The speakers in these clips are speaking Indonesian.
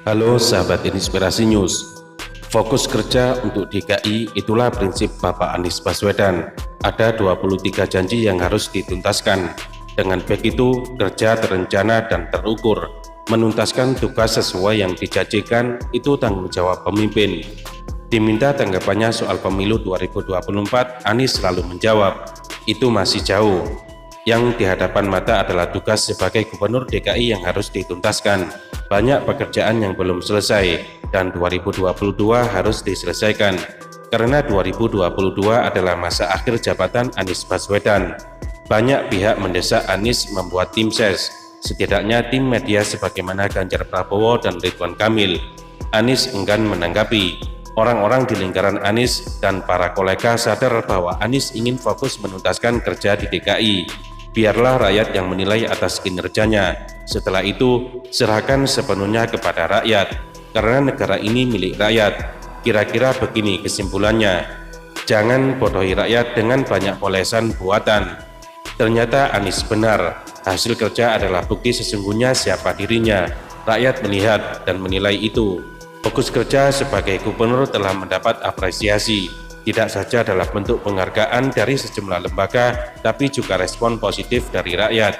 Halo sahabat Inspirasi News. Fokus kerja untuk DKI, itulah prinsip Bapak Anies Baswedan. Ada 23 janji yang harus dituntaskan. Dengan begitu, kerja terencana dan terukur. Menuntaskan tugas sesuai yang dijanjikan, itu tanggung jawab pemimpin. Diminta tanggapannya soal pemilu 2024, Anies selalu menjawab, itu masih jauh. Yang di hadapan mata adalah tugas sebagai Gubernur DKI yang harus dituntaskan. Banyak pekerjaan yang belum selesai dan 2022 harus diselesaikan. Karena 2022 adalah masa akhir jabatan Anies Baswedan. Banyak pihak mendesak Anies membuat tim ses, setidaknya tim media sebagaimana Ganjar Pranowo dan Ridwan Kamil. Anies enggan menanggapi. Orang-orang di lingkaran Anies dan para kolega sadar bahwa Anies ingin fokus menuntaskan kerja di DKI. Biarlah rakyat yang menilai atas kinerjanya. Setelah itu, serahkan sepenuhnya kepada rakyat, karena negara ini milik rakyat. Kira-kira begini kesimpulannya. Jangan bodohi rakyat dengan banyak polesan buatan. Ternyata Anies benar, hasil kerja adalah bukti sesungguhnya siapa dirinya. Rakyat melihat dan menilai itu. Fokus kerja sebagai gubernur telah mendapat apresiasi, tidak saja dalam bentuk penghargaan dari sejumlah lembaga, tapi juga respon positif dari rakyat.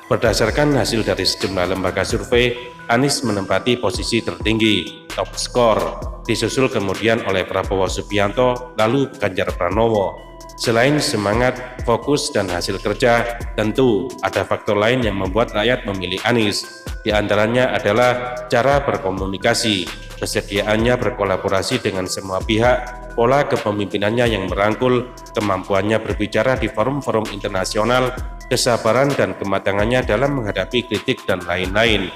Berdasarkan hasil dari sejumlah lembaga survei, Anies menempati posisi tertinggi, top skor, disusul kemudian oleh Prabowo Subianto, lalu Ganjar Pranowo. Selain semangat, fokus, dan hasil kerja, tentu ada faktor lain yang membuat rakyat memilih Anies. Di antaranya adalah cara berkomunikasi, kesediaannya berkolaborasi dengan semua pihak, pola kepemimpinannya yang merangkul, kemampuannya berbicara di forum-forum internasional, kesabaran dan kematangannya dalam menghadapi kritik dan lain-lain.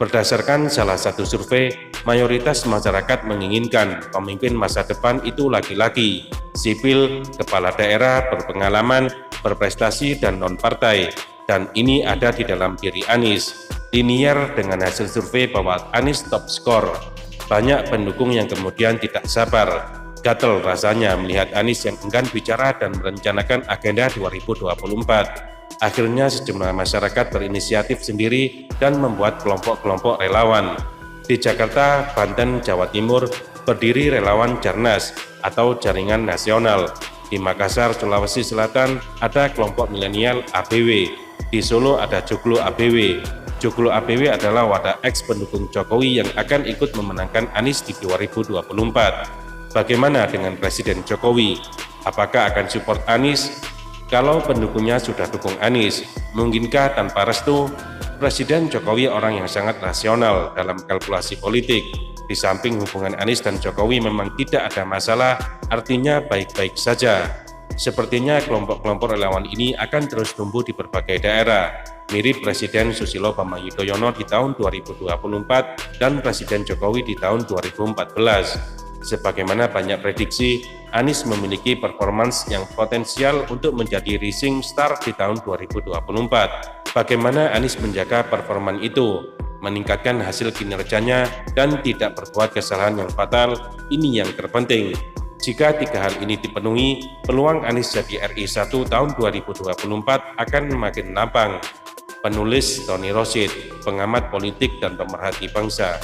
Berdasarkan salah satu survei, mayoritas masyarakat menginginkan pemimpin masa depan itu laki-laki, sipil, kepala daerah, berpengalaman, berprestasi, dan non-partai. Dan ini ada di dalam diri Anies. Linier dengan hasil survei bahwa Anies top skor. Banyak pendukung yang kemudian tidak sabar, gatel rasanya melihat Anies yang enggan bicara dan merencanakan agenda 2024. Akhirnya sejumlah masyarakat berinisiatif sendiri dan membuat kelompok-kelompok relawan. Di Jakarta, Banten, Jawa Timur, berdiri relawan Jarnas atau Jaringan Nasional. Di Makassar, Sulawesi Selatan, ada kelompok milenial ABW. Di Solo ada Joglo ABW. Joglo ABW adalah wadah ex pendukung Jokowi yang akan ikut memenangkan Anies di 2024. Bagaimana dengan Presiden Jokowi? Apakah akan support Anies? Kalau pendukungnya sudah dukung Anies, mungkinkah tanpa restu? Presiden Jokowi orang yang sangat rasional dalam kalkulasi politik. Di samping hubungan Anies dan Jokowi memang tidak ada masalah, artinya baik-baik saja. Sepertinya kelompok-kelompok relawan ini akan terus tumbuh di berbagai daerah, mirip Presiden Susilo Bambang Yudhoyono di tahun 2024 dan Presiden Jokowi di tahun 2014. Sebagaimana banyak prediksi, Anies memiliki performance yang potensial untuk menjadi rising star di tahun 2024. Bagaimana Anies menjaga performan itu, meningkatkan hasil kinerjanya, dan tidak berbuat kesalahan yang fatal, ini yang terpenting. Jika tiga hal ini dipenuhi, peluang Anies jadi RI 1 tahun 2024 akan makin lapang. Penulis Tony Rosid, pengamat politik dan pemerhati bangsa.